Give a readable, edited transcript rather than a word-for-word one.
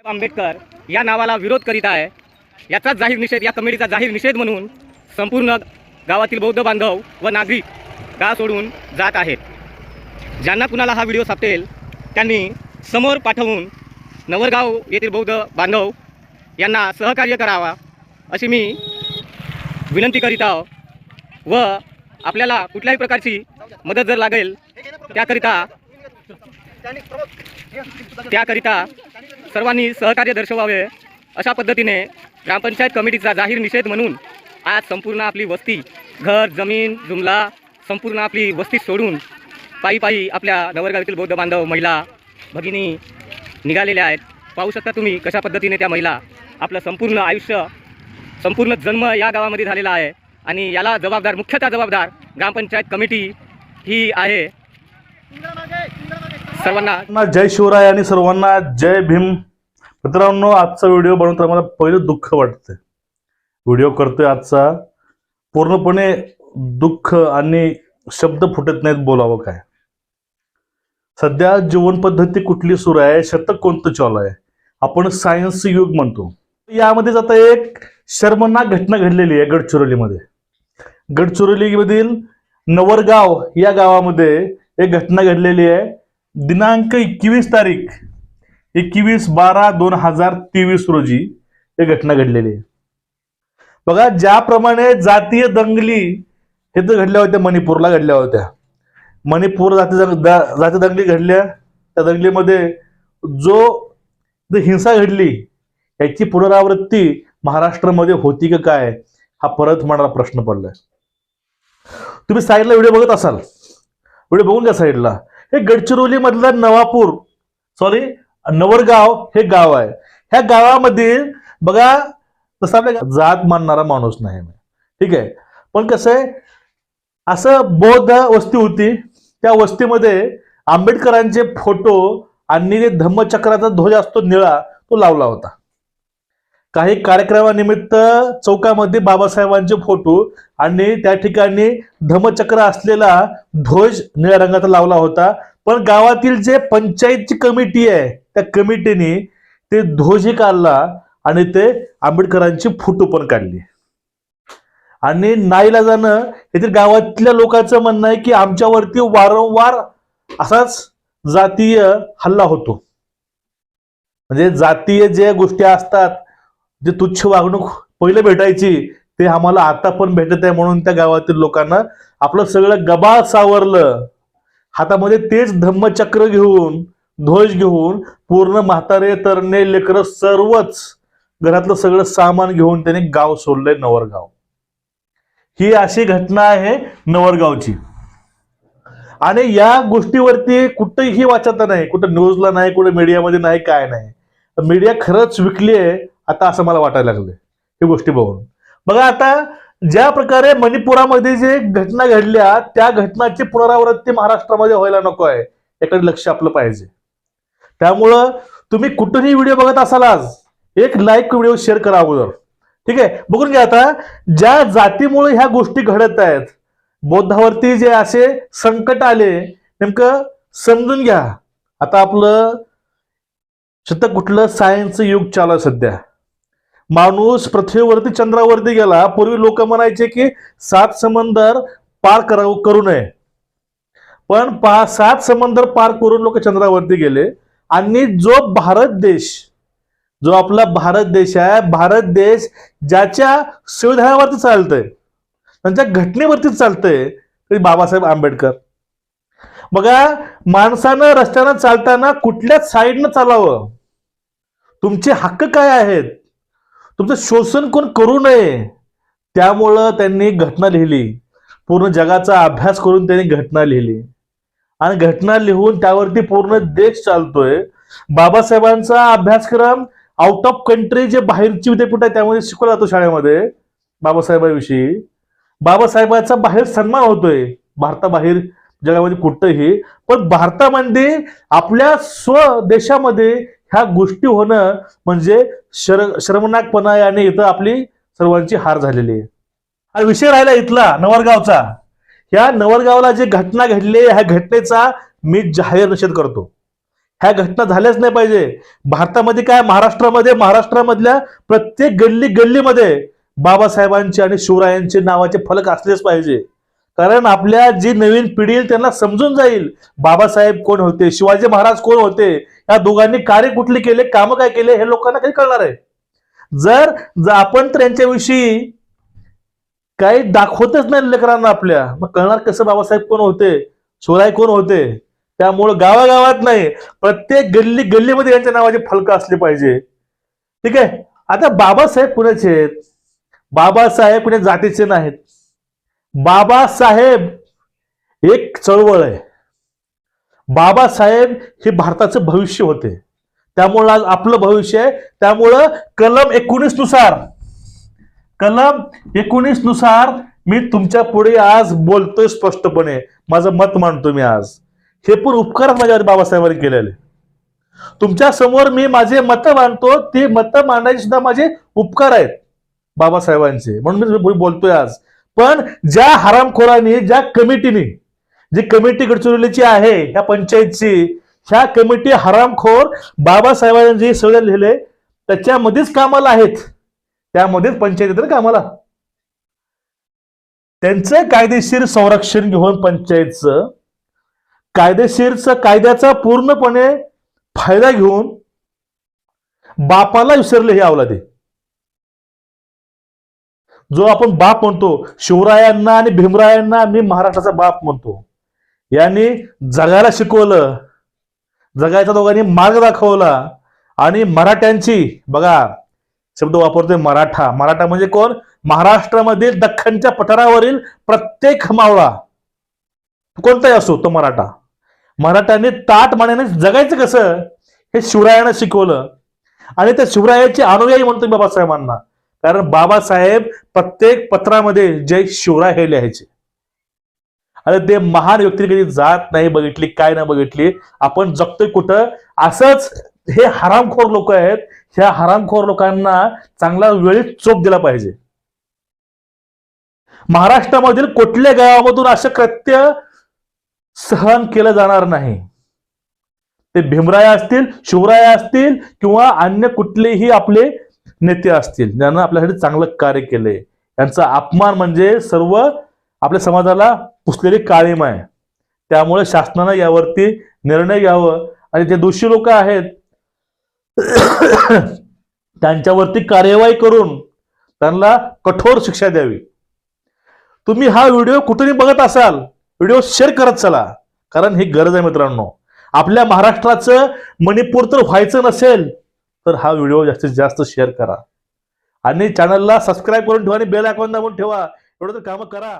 आंबेडकर या नावाला विरोध करीत आहे, याचा जाहीर निषेध, या कमिटीचा जाहीर निषेध म्हणून संपूर्ण गावातील बौद्ध बांधव व नागरिक गाव सोडून जात आहेत. ज्यांना कुणाला हा व्हिडिओ सापडेल त्यांनी समोर पाठवून नवरगाव येथील बौद्ध बांधव यांना सहकार्य करावा अशी मी विनंती करीत आहो. व आपल्याला कुठल्याही प्रकारची मदत जर लागेल त्याकरिता सर्वांनी सहकार्य दर्शवावे अशा पद्धतीने ग्रामपंचायत कमिटीचा जाहीर निषेध म्हणून आज संपूर्ण आपली वस्ती, घर, जमीन, जुमला संपूर्ण आपली वस्ती सोडून पायी आपल्या नवरगावातील बौद्ध बांधव महिला भगिनी निघालेल्या आहेत. पाहू शकता तुम्ही कशा पद्धतीने त्या महिला आपलं संपूर्ण आयुष्य, संपूर्ण जन्म या गावामध्ये झालेला आहे आणि याला जबाबदार, मुख्यतः जबाबदार ग्रामपंचायत कमिटी ही आहे. सर्वांना जय शिवराय आणि सर्वांना जय भीम. मित्रांनो, आजचा व्हिडिओ बनवताना मला पहिलं दुःख वाटतं. व्हिडिओ करतोय आजचा, पूर्णपणे दुःख आणि शब्द फुटत नाहीत बोलावं काय. सध्या जीवन पद्धती कुठली सुरू आहे, शतक कोणतं चालू आहे, आपण सायन्स युग म्हणतो. यामध्येच आता एक शर्मनाक घटना घडलेली आहे गडचिरोलीमध्ये. गडचिरोलीमधील नवरगाव या गावामध्ये एक घटना घडलेली आहे. दिनांक 21/12/2023 रोजी ही घटना घडलेली आहे. बघा, ज्याप्रमाणे जातीय दंगली हे तर घडल्या होत्या, मणिपूरला घडल्या होत्या. मणिपूर जाती दंगली घडल्या. त्या दंगलीमध्ये जो हिंसा घडली याची पुनरावृत्ती महाराष्ट्रामध्ये होती का काय, हा परत मला प्रश्न पडलाय. तुम्ही साईडला व्हिडिओ बघत असाल, व्हिडिओ बघून घ्या साईडला. हे गडचिरोली मधला नवरगाव हे गाव आहे. ह्या गावामध्ये बघा, तसं आपल्या जात मानणारा माणूस नाही, ठीक आहे, पण कसं आहे, असं बौद्ध वस्ती होती. त्या वस्तीमध्ये आंबेडकरांचे फोटो आणि धम्मचक्राचा ध्वज असतो निळा, तो लावला होता. काही कार्यक्रमानिमित्त चौकामध्ये बाबासाहेबांचे फोटो आणि त्या ठिकाणी धम्मचक्र असलेला ध्वज निळ्या रंगाचा लावला होता. पण गावातील जे पंचायतची कमिटी आहे, त्या कमिटीने ते ध्वजही काढला आणि ते आंबेडकरांची फोटो पण काढली. आणि नाईलाजानं येथील गावातल्या लोकांचं म्हणणं आहे की आमच्यावरती वारंवार असाच जातीय हल्ला होतो. म्हणजे जातीय जे गोष्टी असतात, जे तुच्छ वागणूक पहिले भेटायची, ते आम्हाला आता पण भेटत आहे. म्हणून त्या गावातील लोकांना आपलं सगळं गबाळ सावरलं. हातामध्ये तेच धम्मचक्र घेऊन, ध्वज घेऊन पूर्ण म्हातारे, तरणे, लेकरं सर्वच घरातलं सगळं सामान घेऊन त्यांनी गाव सोडलंय, नवरगाव. ही अशी घटना आहे नवरगावची. आणि या गोष्टीवरती कुठेही वाचता नाही, कुठं न्यूजला नाही, कुठे मीडियामध्ये नाही, काय नाही. मीडिया खरंच विकली आहे आता, असं मला वाटायला लागलं ही गोष्टी बघून. बघा, आता ज्या प्रकारे मणिपुरामध्ये जे घटना घडल्या, त्या घटनाची पुनरावृत्ती महाराष्ट्रामध्ये व्हायला नको आहे, याकडे लक्ष आपलं पाहिजे. त्यामुळं तुम्ही कुठेही व्हिडिओ बघत असाल, आज एक लाईक व्हिडिओ शेअर करा अगोदर, ठीक आहे. बघून घ्या आता, ज्या जातीमुळे ह्या गोष्टी घडत आहेत, बौद्धावरती जे असे संकट आले, नेमकं समजून घ्या. आता आपलं शतक कुठलं, सायन्स युग चालू आहे सध्या. माणूस पृथ्वीवरती, चंद्रावरती गेला. पूर्वी लोक म्हणायचे की 7 समंदर पार करू नये, पण 7 समंदर पार करून लोक चंद्रावरती गेले. आणि जो भारत देश, जो आपला भारत देश आहे, भारत देश ज्याच्या संविधानावरती चालतंय, त्यांच्या घटनेवरती चालतंय, ते बाबासाहेब आंबेडकर. बघा, माणसानं रस्त्यानं चालताना कुठल्या साईडनं चालावं, तुमचे हक्क काय आहेत, तुमचं शोषण कोण करू नये, त्यामुळं त्यांनी घटना लिहिली. पूर्ण जगाचा अभ्यास करून त्यांनी घटना लिहिली आणि घटना लिहून त्यावरती पूर्ण देश चालतोय. बाबासाहेबांचा अभ्यासक्रम आउट ऑफ कंट्री, जे बाहेरची विद्यापीठ आहे त्यामध्ये शिकवला जातो शाळेमध्ये बाबासाहेबांविषयी. बाबासाहेबांचा बाहेर सन्मान होतोय, भारताबाहेर जगामध्ये कुठंही. पण भारतामध्ये, आपल्या स्वदेशामध्ये ह्या गोष्टी होणं म्हणजे शर्मनाकपणा आहे. आणि इथं आपली सर्वांची हार झालेली आहे. हा विषय राहिला इथला नवरगावचा. ह्या नवरगावला जे घटना घडली, ह्या घटनेचा मी जाहीर निषेध करतो. ह्या घटना झाल्याच नाही पाहिजे. भारतामध्ये काय, महाराष्ट्रामधल्या प्रत्येक गल्लीमध्ये बाबासाहेबांचे आणि शिवरायांचे नावाचे फलक असलेच पाहिजे. कारण आपल्या जी नवीन पिढी येईल त्यांना समजून जाईल बाबासाहेब कोण होते, शिवाजी महाराज कोण होते, या दोघांनी कार्य कुठले केले, कामं काय केले, हे लोकांना काही कळणार आहे. जर आपण तर यांच्याविषयी काही दाखवतच नाही लेकरांना आपल्या, मग कळणार कसं बाबासाहेब कोण होते, शिवराय कोण होते. त्यामुळं गावागावात नाही, प्रत्येक गल्लीमध्ये यांच्या नावाचे फलक असले पाहिजे. ठीक आहे. आता बाबासाहेब कुणाचे आहेत? बाबासाहेब कुणा जातीचे नाहीत. बाबासाहेब एक चळवळ आहे. बाबासाहेब हे भारताचं भविष्य होते. त्यामुळं आज आपलं भविष्य आहे. त्यामुळं कलम 19 नुसार मी तुमच्या पुढे आज बोलतोय स्पष्टपणे, माझं मत मांडतो मी आज. हे पण उपकार माझ्यावर बाबासाहेबांनी केलेले. तुमच्या समोर मी माझे मत मांडतो, ते मत मांडायचे सुद्धा माझे उपकार आहेत बाबासाहेबांचे, म्हणून मी बोलतोय आज. पण ज्या हरामखोरांनी, ज्या कमिटीने, जी कमिटी गडचिरोलीची आहे ह्या पंचायतची, ह्या कमिटी हरामखोर बाबासाहेबांनी जे सगळं लिहिले त्याच्यामध्येच कामाला आहेत, त्यामध्येच पंचायतीत कामाला. त्यांचं कायदेशीर संरक्षण घेऊन पंचायतचं कायद्याचा पूर्णपणे फायदा घेऊन बापाला विसरले हे अवलादे. जो आपण बाप म्हणतो, शिवरायांना आणि भीमरायांना मी महाराष्ट्राचा बाप म्हणतो. यांनी जगायला शिकवलं, जगायचा दोघांनी मार्ग दाखवला. आणि मराठ्यांची, बघा शब्द वापरतोय मराठा म्हणजे कोण? महाराष्ट्रामधील दख्खनच्या पठारावरील प्रत्येक मावळा कोणताही असो तो मराठा. मराठ्यांनी ताट मानेने जगायचं कसं हे शिवरायांना शिकवलं. आणि त्या शिवरायाची अनुयायी म्हणतो बाबासाहेबांना, कारण बाबासाहेब प्रत्येक पत्रामध्ये जय शिवराय हे लिहायचे. आणि ते महान व्यक्ती कधी जात नाही बघितली, काय नाही बघितली, आपण जगतोय कुठं. असंच हे हरामखोर लोक आहेत. ह्या हरामखोर लोकांना चांगला वेळीच चोप दिला पाहिजे. महाराष्ट्रामधील कुठल्या गावामधून असं कृत्य सहन केलं जाणार नाही. ते भीमराय असतील, शिवराय असतील किंवा अन्य कुठलेही आपले नेते असतील, ज्यांना आपल्यासाठी चांगलं कार्य केलंय, यांचा अपमान म्हणजे सर्व आपल्या समाजाला पुसलेली काळीमा आहे. त्यामुळे शासनानं यावरती निर्णय घ्यावं आणि जे दोषी लोक आहेत त्यांच्यावरती कार्यवाही करून त्यांना कठोर शिक्षा द्यावी. तुम्ही हा व्हिडिओ कुठेही बघत असाल, व्हिडिओ शेअर करत चला, कारण ही गरज आहे मित्रांनो. आपल्या महाराष्ट्राचं मणिपूर तर व्हायचं नसेल तर हा व्हिडिओ जास्तीत जास्त शेअर करा आणि चॅनलला सबस्क्राईब करून ठेवा आणि बेल आयकॉन दाबून ठेवा. एवढं तर कामं करा.